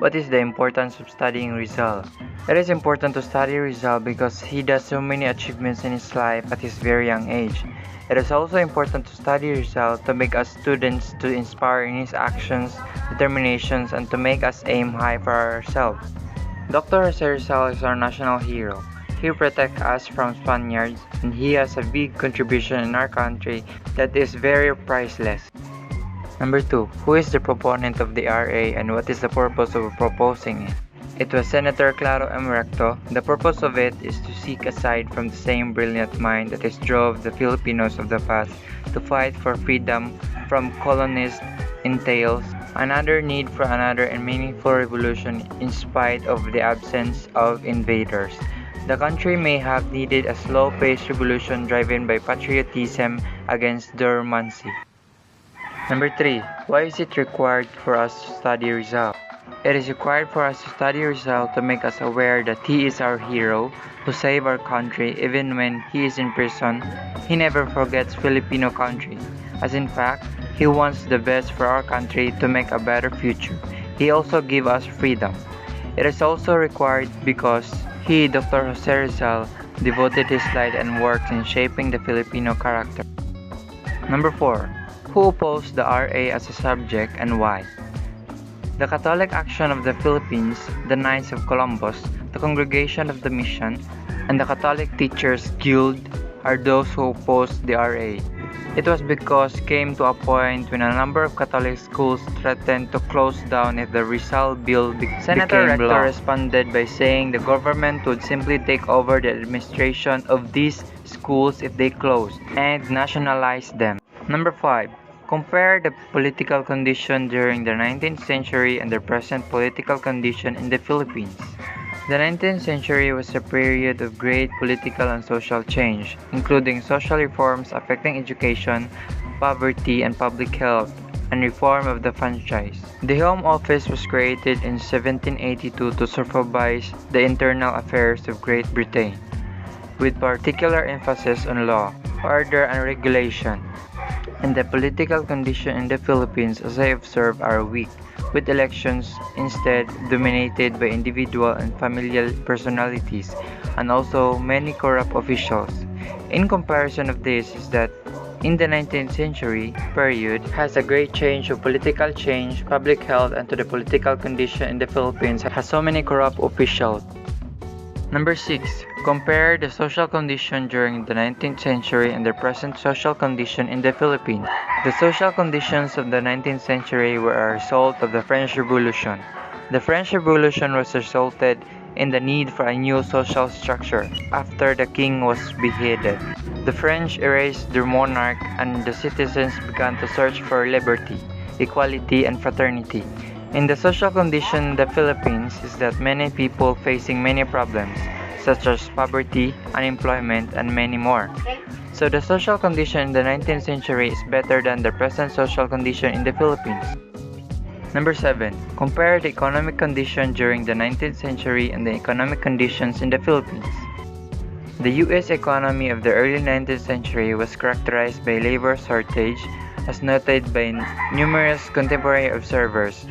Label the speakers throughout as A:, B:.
A: What is the importance of studying Rizal? It is important to study Rizal because he does so many achievements in his life at his very young age. It is also important to study Rizal to make us students to inspire in his actions, determinations, and to make us aim high for ourselves. Dr. Jose Rizal is our national hero. He protects us from Spaniards and he has a big contribution in our country that is very priceless. Number 2. Who is the proponent of the RA and what is the purpose of proposing it? It was Senator Claro M. Recto. The purpose of it is to seek aside from the same brilliant mind that has drove the Filipinos of the past to fight for freedom from colonist entails, another need for another and meaningful revolution in spite of the absence of invaders. The country may have needed a slow-paced revolution driven by patriotism against dormancy. Number 3. Why is it required for us to study Rizal? It is required for us to study Rizal to make us aware that he is our hero who saved our country even when he is in prison. He never forgets Filipino country, as in fact, he wants the best for our country to make a better future. He also gives us freedom. It is also required because he, Dr. Jose Rizal, devoted his life and work in shaping the Filipino character. Number 4. Who opposed the RA as a subject and why? The Catholic Action of the Philippines, the Knights of Columbus, the Congregation of the Mission, and the Catholic Teachers Guild are those who opposed the RA. It was because came to a point when a number of Catholic schools threatened to close down if the Rizal bill
B: Senator
A: became law.
B: Recto
A: Responded by saying the government would simply take over the administration of these schools if they closed and nationalize them. Number 5. Compare the political condition during the 19th century and the present political condition in the Philippines. The 19th century was a period of great political and social change, including social reforms affecting education, poverty, and public health, and reform of the franchise. The Home Office was created in 1782 to supervise the internal affairs of Great Britain, with particular emphasis on law, order, and regulation. And the political condition in the Philippines, as I observe, are weak, with elections instead dominated by individual and familial personalities, and also many corrupt officials. In comparison of this is that in the 19th century period has a great change of political change, public health, and to the political condition in the Philippines has so many corrupt officials. Number 6. Compare the social condition during the 19th century and the present social condition in the Philippines. The social conditions of the 19th century were a result of the French Revolution. The French Revolution was resulted in the need for a new social structure after the king was beheaded. The French erased their monarch and the citizens began to search for liberty, equality, and fraternity. In the social condition in the Philippines is that many people facing many problems such as poverty, unemployment, and many more. So the social condition in the 19th century is better than the present social condition in the Philippines. Number 7. Compare the economic condition during the 19th century and the economic conditions in the Philippines. The U.S. economy of the early 19th century was characterized by labor shortage, as noted by numerous contemporary observers.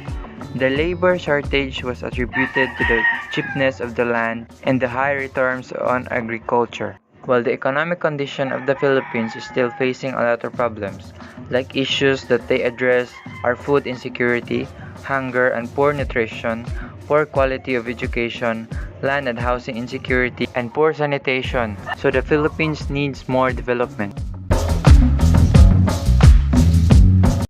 A: The labor shortage was attributed to the cheapness of the land and the high returns on agriculture, while the economic condition of the Philippines is still facing a lot of problems, like issues that they address are food insecurity, hunger and poor nutrition, poor quality of education, land and housing insecurity, and poor sanitation, so the Philippines needs more development.